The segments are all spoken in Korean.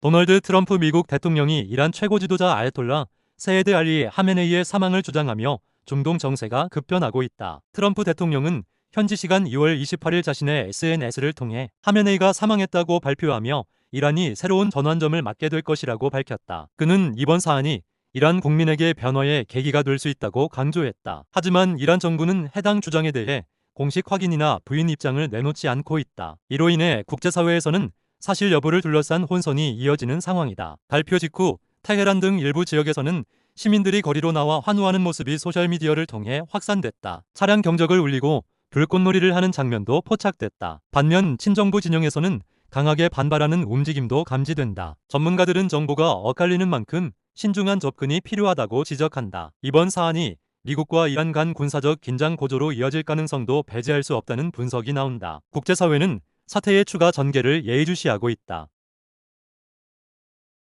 도널드 트럼프 미국 대통령이 이란 최고 지도자 아야톨라 세이드 알리 하메네이의 사망을 주장하며 중동 정세가 급변하고 있다. 트럼프 대통령은 현지 시간 2월 28일 자신의 SNS를 통해 하메네이가 사망했다고 발표하며 이란이 새로운 전환점을 맞게 될 것이라고 밝혔다. 그는 이번 사안이 이란 국민에게 변화의 계기가 될 수 있다고 강조했다. 하지만 이란 정부는 해당 주장에 대해 공식 확인이나 부인 입장을 내놓지 않고 있다. 이로 인해 국제사회에서는 사실 여부를 둘러싼 혼선이 이어지는 상황이다. 발표 직후 테헤란 등 일부 지역에서는 시민들이 거리로 나와 환호하는 모습이 소셜미디어를 통해 확산됐다. 차량 경적을 울리고 불꽃놀이를 하는 장면도 포착됐다. 반면 친정부 진영에서는 강하게 반발하는 움직임도 감지된다. 전문가들은 정보가 엇갈리는 만큼 신중한 접근이 필요하다고 지적한다. 이번 사안이 미국과 이란 간 군사적 긴장 고조로 이어질 가능성도 배제할 수 없다는 분석이 나온다. 국제사회는 사태의 추가 전개를 예의주시하고 있다.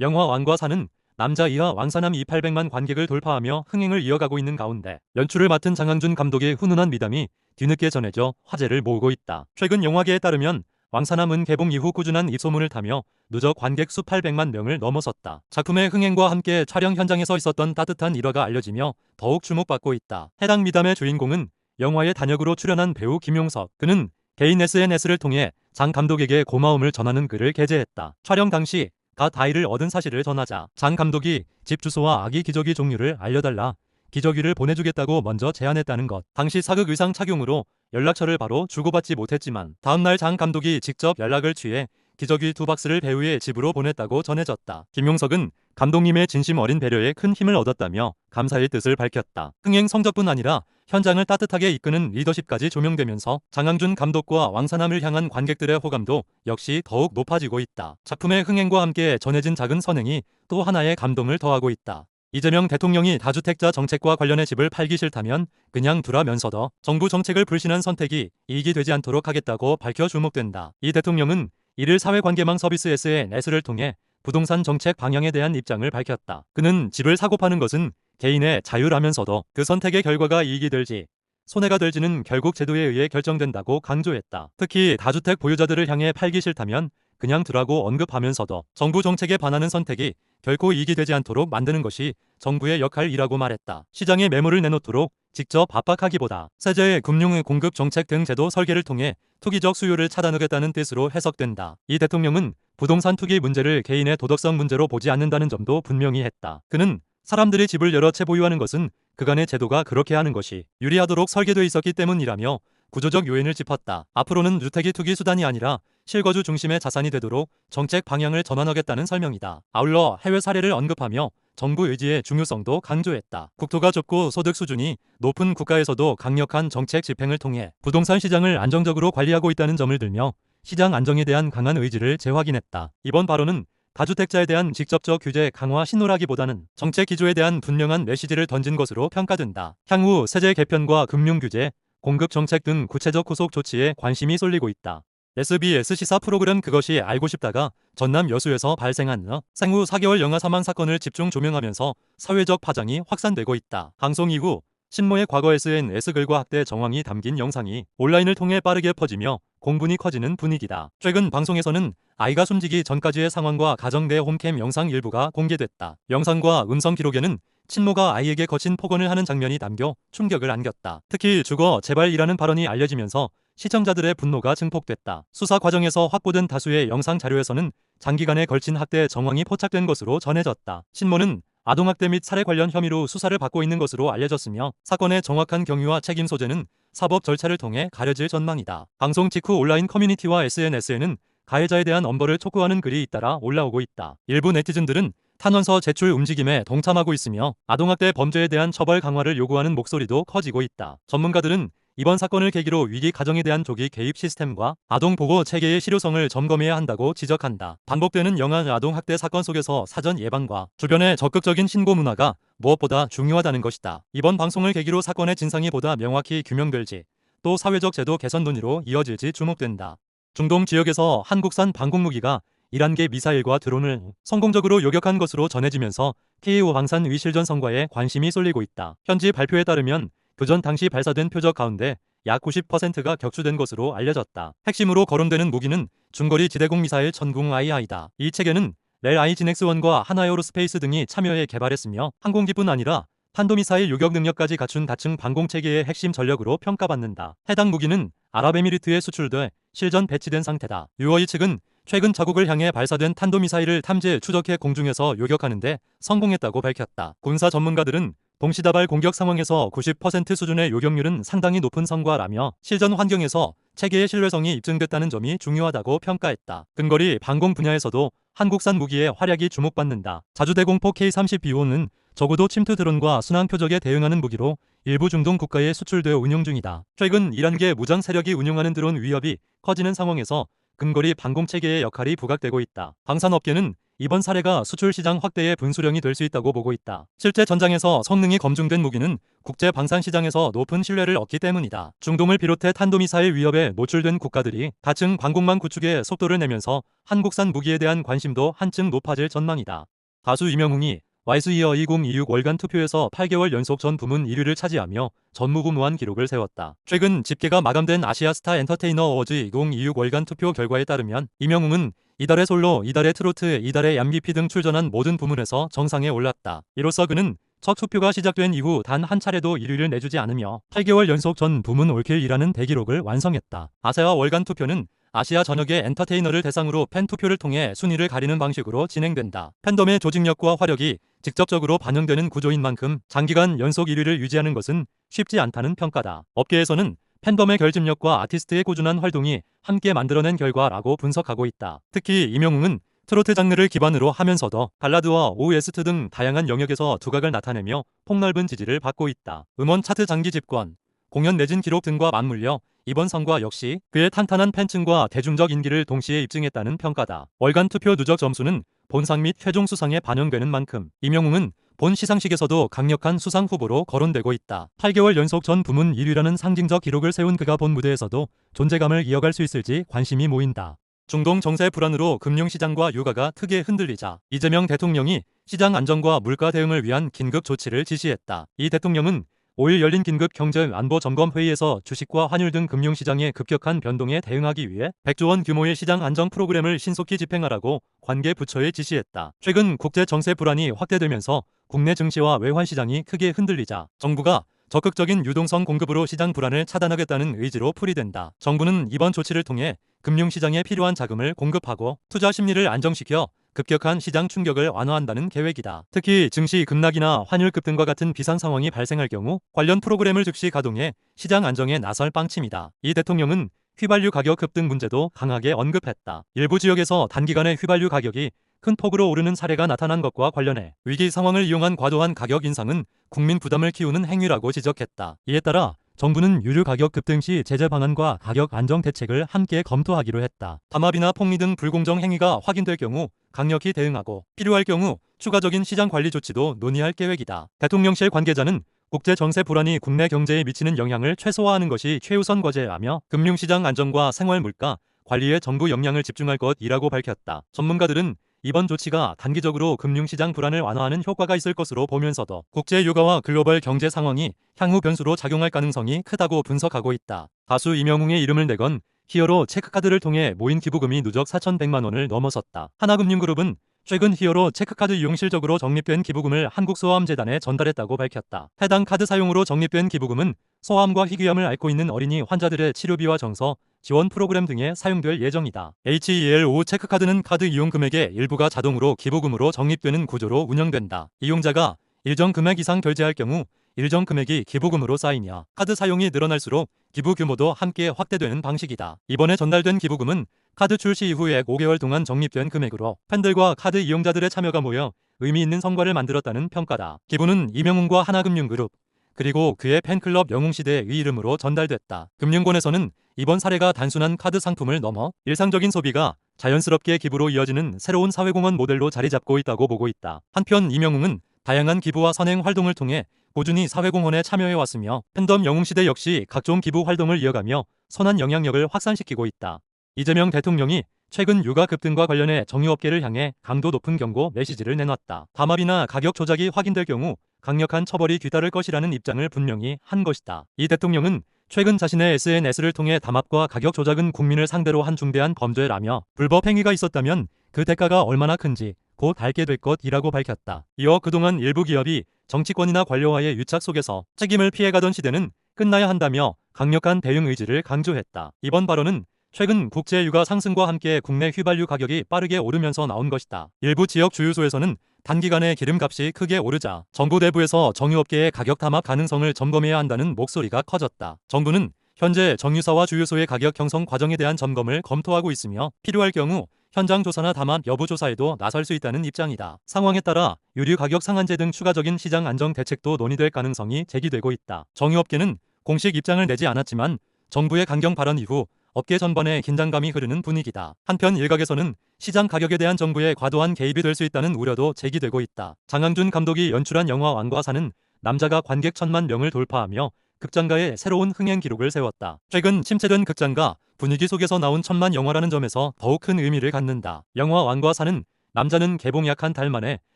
영화 왕과 사는 남자 이하 왕사남 2,800만 관객을 돌파하며 흥행을 이어가고 있는 가운데 연출을 맡은 장항준 감독의 훈훈한 미담이 뒤늦게 전해져 화제를 모으고 있다. 최근 영화계에 따르면 왕사남은 개봉 이후 꾸준한 입소문을 타며 누적 관객 수 800만 명을 넘어섰다. 작품의 흥행과 함께 촬영 현장에서 있었던 따뜻한 일화가 알려지며 더욱 주목받고 있다. 해당 미담의 주인공은 영화의 단역으로 출연한 배우 김용석. 그는 개인 SNS를 통해 장 감독에게 고마움을 전하는 글을 게재했다. 촬영 당시 갓 아이를 얻은 사실을 전하자 장 감독이 집 주소와 아기 기저귀 종류를 알려달라 기저귀를 보내주겠다고 먼저 제안했다는 것. 당시 사극 의상 착용으로 연락처를 바로 주고받지 못했지만 다음날 장 감독이 직접 연락을 취해 기저귀 2박스를 배우의 집으로 보냈다고 전해졌다. 김용석은 감독님의 진심 어린 배려에 큰 힘을 얻었다며 감사의 뜻을 밝혔다. 흥행 성적뿐 아니라 현장을 따뜻하게 이끄는 리더십까지 조명되면서 장항준 감독과 왕사남을 향한 관객들의 호감도 역시 더욱 높아지고 있다. 작품의 흥행과 함께 전해진 작은 선행이 또 하나의 감동을 더하고 있다. 이재명 대통령이 다주택자 정책과 관련해 집을 팔기 싫다면 그냥 두라면서도 정부 정책을 불신한 선택이 이익이 되지 않도록 하겠다고 밝혀 주목된다. 이 대통령은 이를 사회관계망 서비스 SNS를 통해 부동산 정책 방향에 대한 입장을 밝혔다. 그는 집을 사고 파는 것은 개인의 자유라면서도 그 선택의 결과가 이익이 될지 손해가 될지는 결국 제도에 의해 결정된다고 강조했다. 특히 다주택 보유자들을 향해 팔기 싫다면 그냥 두라고 언급하면서도 정부 정책에 반하는 선택이 결코 이익이 되지 않도록 만드는 것이 정부의 역할이라고 말했다. 시장에 매물을 내놓도록 직접 압박하기보다 세제, 금융 공급 정책 등 제도 설계를 통해 투기적 수요를 차단하겠다는 뜻으로 해석된다. 이 대통령은 부동산 투기 문제를 개인의 도덕성 문제로 보지 않는다는 점도 분명히 했다. 그는 사람들이 집을 여러 채 보유하는 것은 그간의 제도가 그렇게 하는 것이 유리하도록 설계되어 있었기 때문이라며 구조적 요인을 짚었다. 앞으로는 주택이 투기 수단이 아니라 실거주 중심의 자산이 되도록 정책 방향을 전환하겠다는 설명이다. 아울러 해외 사례를 언급하며 정부 의지의 중요성도 강조했다. 국토가 좁고 소득 수준이 높은 국가에서도 강력한 정책 집행을 통해 부동산 시장을 안정적으로 관리하고 있다는 점을 들며 시장 안정에 대한 강한 의지를 재확인했다. 이번 발언은 다주택자에 대한 직접적 규제 강화 신호라기보다는 정책 기조에 대한 분명한 메시지를 던진 것으로 평가된다. 향후 세제 개편과 금융 규제, 공급 정책 등 구체적 후속 조치에 관심이 쏠리고 있다. SBS 시사 프로그램 그것이 알고 싶다가 전남 여수에서 발생한 생후 4개월 영아 사망 사건을 집중 조명하면서 사회적 파장이 확산되고 있다. 방송 이후 신모의 과거 SNS 글과 학대 정황이 담긴 영상이 온라인을 통해 빠르게 퍼지며 공분이 커지는 분위기다. 최근 방송에서는 아이가 숨지기 전까지의 상황과 가정 내 홈캠 영상 일부가 공개됐다. 영상과 음성 기록에는 친모가 아이에게 거친 폭언을 하는 장면이 담겨 충격을 안겼다. 특히 죽어 제발이라는 발언이 알려지면서 시청자들의 분노가 증폭됐다. 수사 과정에서 확보된 다수의 영상 자료에서는 장기간에 걸친 학대 정황이 포착된 것으로 전해졌다. 신모는 아동학대 및 살해 관련 혐의로 수사를 받고 있는 것으로 알려졌으며 사건의 정확한 경위와 책임 소재는 사법 절차를 통해 가려질 전망이다. 방송 직후 온라인 커뮤니티와 SNS에는 가해자에 대한 엄벌을 촉구하는 글이 잇따라 올라오고 있다. 일부 네티즌들은 탄원서 제출 움직임에 동참하고 있으며 아동학대 범죄에 대한 처벌 강화를 요구하는 목소리도 커지고 있다. 전문가들은 이번 사건을 계기로 위기 가정에 대한 조기 개입 시스템과 아동 보호 체계의 실효성을 점검해야 한다고 지적한다. 반복되는 영아 아동 학대 사건 속에서 사전 예방과 주변의 적극적인 신고 문화가 무엇보다 중요하다는 것이다. 이번 방송을 계기로 사건의 진상이 보다 명확히 규명될지 또 사회적 제도 개선 논의로 이어질지 주목된다. 중동 지역에서 한국산 방공무기가 이란계 미사일과 드론을 성공적으로 요격한 것으로 전해지면서 K5 방산 위실전 성과에 관심이 쏠리고 있다. 현지 발표에 따르면 교전 당시 발사된 표적 가운데 약 90%가 격추된 것으로 알려졌다. 핵심으로 거론되는 무기는 중거리 지대공 미사일 천궁 II다. 이 체계는 렐 아이지넥스1과 하나에어로스페이스 등이 참여해 개발했으며 항공기뿐 아니라 탄도미사일 요격 능력까지 갖춘 다층 방공체계의 핵심 전력으로 평가받는다. 해당 무기는 아랍에미리트에 수출돼 실전 배치된 상태다. UAE 측은 최근 자국을 향해 발사된 탄도미사일을 탐지 추적해 공중에서 요격하는 데 성공했다고 밝혔다. 군사 전문가들은 동시다발 공격 상황에서 90% 수준의 요격률은 상당히 높은 성과라며 실전 환경에서 체계의 신뢰성이 입증됐다는 점이 중요하다고 평가했다. 근거리 방공 분야에서도 한국산 무기의 활약이 주목받는다. 자주대공포 K-30BO는 적어도 침투 드론과 순항 표적에 대응하는 무기로 일부 중동 국가에 수출되어 운용 중이다. 최근 이란계 무장 세력이 운용하는 드론 위협이 커지는 상황에서 근거리 방공체계의 역할이 부각되고 있다. 방산업계는 이번 사례가 수출 시장 확대의 분수령이 될 수 있다고 보고 있다. 실제 전장에서 성능이 검증된 무기는 국제 방산 시장에서 높은 신뢰를 얻기 때문이다. 중동을 비롯해 탄도미사일 위협에 노출된 국가들이 다층 방공망 구축에 속도를 내면서 한국산 무기에 대한 관심도 한층 높아질 전망이다. 가수 이명웅이 와이스이어 2026 월간 투표에서 8개월 연속 전 부문 1위를 차지하며 전무후무한 기록을 세웠다. 최근 집계가 마감된 아시아스타 엔터테이너 어워즈 2026 월간 투표 결과에 따르면 이명웅은 이달의 솔로, 이달의 트로트, 이달의 MVP 등 출전한 모든 부문에서 정상에 올랐다. 이로써 그는 첫 투표가 시작된 이후 단 한 차례도 1위를 내주지 않으며 8개월 연속 전 부문 올킬이라는 대기록을 완성했다. 아세아 월간 투표는 아시아 전역의 엔터테이너를 대상으로 팬투표를 통해 순위를 가리는 방식으로 진행된다. 팬덤의 조직력과 화력이 직접적으로 반영되는 구조인 만큼 장기간 연속 1위를 유지하는 것은 쉽지 않다는 평가다. 업계에서는 팬덤의 결집력과 아티스트의 꾸준한 활동이 함께 만들어낸 결과라고 분석하고 있다. 특히 이명웅은 트로트 장르를 기반으로 하면서도 발라드와 OST 등 다양한 영역에서 두각을 나타내며 폭넓은 지지를 받고 있다. 음원 차트 장기 집권, 공연 매진 기록 등과 맞물려 이번 성과 역시 그의 탄탄한 팬층과 대중적 인기를 동시에 입증했다는 평가다. 월간 투표 누적 점수는 본상 및 최종 수상에 반영되는 만큼 이명웅은 본 시상식에서도 강력한 수상 후보로 거론되고 있다. 8개월 연속 전 부문 1위라는 상징적 기록을 세운 그가 본 무대에서도 존재감을 이어갈 수 있을지 관심이 모인다. 중동 정세 불안으로 금융시장과 유가가 크게 흔들리자 이재명 대통령이 시장 안정과 물가 대응을 위한 긴급 조치를 지시했다. 이 대통령은 5일 열린 긴급 경제안보점검회의에서 주식과 환율 등 금융시장의 급격한 변동에 대응하기 위해 100조 원 규모의 시장 안정 프로그램을 신속히 집행하라고 관계 부처에 지시했다. 최근 국제 정세 불안이 확대되면서 국내 증시와 외환시장이 크게 흔들리자 정부가 적극적인 유동성 공급으로 시장 불안을 차단하겠다는 의지로 풀이된다. 정부는 이번 조치를 통해 금융시장에 필요한 자금을 공급하고 투자 심리를 안정시켜 급격한 시장 충격을 완화한다는 계획이다. 특히 증시 급락이나 환율 급등과 같은 비상 상황이 발생할 경우 관련 프로그램을 즉시 가동해 시장 안정에 나설 방침이다. 이 대통령은 휘발유 가격 급등 문제도 강하게 언급했다. 일부 지역에서 단기간에 휘발유 가격이 큰 폭으로 오르는 사례가 나타난 것과 관련해 위기 상황을 이용한 과도한 가격 인상은 국민 부담을 키우는 행위라고 지적했다. 이에 따라 정부는 유류 가격 급등 시 제재 방안과 가격 안정 대책을 함께 검토하기로 했다. 담합이나 폭리 등 불공정 행위가 확인될 경우 강력히 대응하고 필요할 경우 추가적인 시장 관리 조치도 논의할 계획이다. 대통령실 관계자는 국제 정세 불안이 국내 경제에 미치는 영향을 최소화하는 것이 최우선 과제라며 금융시장 안정과 생활 물가 관리에 정부 역량을 집중할 것이라고 밝혔다. 전문가들은 이번 조치가 단기적으로 금융시장 불안을 완화하는 효과가 있을 것으로 보면서도 국제 유가와 글로벌 경제 상황이 향후 변수로 작용할 가능성이 크다고 분석하고 있다. 가수 이명웅의 이름을 내건 히어로 체크카드를 통해 모인 기부금이 누적 4,100만 원을 넘어섰다. 하나금융그룹은 최근 히어로 체크카드 이용 실적으로 적립된 기부금을 한국소아암재단에 전달했다고 밝혔다. 해당 카드 사용으로 적립된 기부금은 소아암과 희귀암을 앓고 있는 어린이 환자들의 치료비와 정서, 지원 프로그램 등에 사용될 예정이다. HELO 체크카드는 카드 이용 금액의 일부가 자동으로 기부금으로 적립되는 구조로 운영된다. 이용자가 일정 금액 이상 결제할 경우 일정 금액이 기부금으로 쌓이며 카드 사용이 늘어날수록 기부 규모도 함께 확대되는 방식이다. 이번에 전달된 기부금은 카드 출시 이후 약 5개월 동안 적립된 금액으로 팬들과 카드 이용자들의 참여가 모여 의미 있는 성과를 만들었다는 평가다. 기부는 이명웅과 하나금융그룹 그리고 그의 팬클럽 영웅시대의 이름으로 전달됐다. 금융권에서는 이번 사례가 단순한 카드 상품을 넘어 일상적인 소비가 자연스럽게 기부로 이어지는 새로운 사회공헌 모델로 자리 잡고 있다고 보고 있다. 한편 이명웅은 다양한 기부와 선행 활동을 통해 꾸준히 사회공헌에 참여해왔으며 팬덤 영웅시대 역시 각종 기부 활동을 이어가며 선한 영향력을 확산시키고 있다. 이재명 대통령이 최근 유가 급등과 관련해 정유업계를 향해 강도 높은 경고 메시지를 내놨다. 담합이나 가격 조작이 확인될 경우 강력한 처벌이 뒤따를 것이라는 입장을 분명히 한 것이다. 이 대통령은 최근 자신의 SNS를 통해 담합과 가격 조작은 국민을 상대로 한 중대한 범죄라며 불법 행위가 있었다면 그 대가가 얼마나 큰지 곧 닳게 될 것이라고 밝혔다. 이어 그동안 일부 기업이 정치권이나 관료와의 유착 속에서 책임을 피해가던 시대는 끝나야 한다며 강력한 대응 의지를 강조했다. 이번 발언은 최근 국제 유가 상승과 함께 국내 휘발유 가격이 빠르게 오르면서 나온 것이다. 일부 지역 주유소에서는 단기간에 기름값이 크게 오르자 정부 내부에서 정유업계의 가격 담합 가능성을 점검해야 한다는 목소리가 커졌다. 정부는 현재 정유사와 주유소의 가격 형성 과정에 대한 점검을 검토하고 있으며 필요할 경우 현장 조사나 담합 여부 조사에도 나설 수 있다는 입장이다. 상황에 따라 유류 가격 상한제 등 추가적인 시장 안정 대책도 논의될 가능성이 제기되고 있다. 정유업계는 공식 입장을 내지 않았지만 정부의 강경 발언 이후 업계 전반에 긴장감이 흐르는 분위기다. 한편 일각에서는 시장 가격에 대한 정부의 과도한 개입이 될 수 있다는 우려도 제기되고 있다. 장항준 감독이 연출한 영화 왕과 사는 남자가 관객 1,000만 명을 돌파하며 극장가의 새로운 흥행 기록을 세웠다. 최근 침체된 극장가 분위기 속에서 나온 천만 영화라는 점에서 더욱 큰 의미를 갖는다. 영화 왕과 사는 남자는 개봉 약 한 달 만에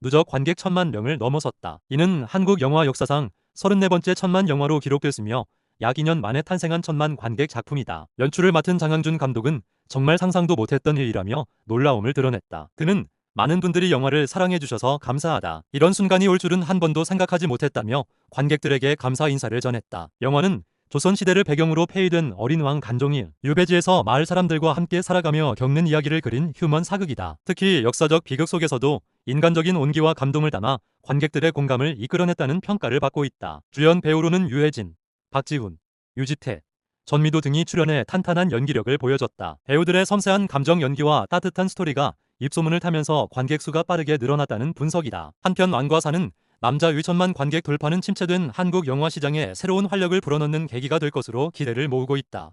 누적 관객 1,000만 명을 넘어섰다. 이는 한국 영화 역사상 34번째 1,000만 영화로 기록됐으며 약 2년 만에 탄생한 1,000만 관객 작품이다. 연출을 맡은 장항준 감독은 정말 상상도 못했던 일이라며 놀라움을 드러냈다. 그는 많은 분들이 영화를 사랑해주셔서 감사하다. 이런 순간이 올 줄은 한 번도 생각하지 못했다며 관객들에게 감사 인사를 전했다. 영화는 조선시대를 배경으로 폐위된 어린 왕 간종이 유배지에서 마을 사람들과 함께 살아가며 겪는 이야기를 그린 휴먼 사극이다. 특히 역사적 비극 속에서도 인간적인 온기와 감동을 담아 관객들의 공감을 이끌어냈다는 평가를 받고 있다. 주연 배우로는 유해진, 박지훈, 유지태, 전미도 등이 출연해 탄탄한 연기력을 보여줬다. 배우들의 섬세한 감정 연기와 따뜻한 스토리가 입소문을 타면서 관객 수가 빠르게 늘어났다는 분석이다. 한편 왕과 사는 남자 1,000만 관객 돌파는 침체된 한국 영화 시장에 새로운 활력을 불어넣는 계기가 될 것으로 기대를 모으고 있다.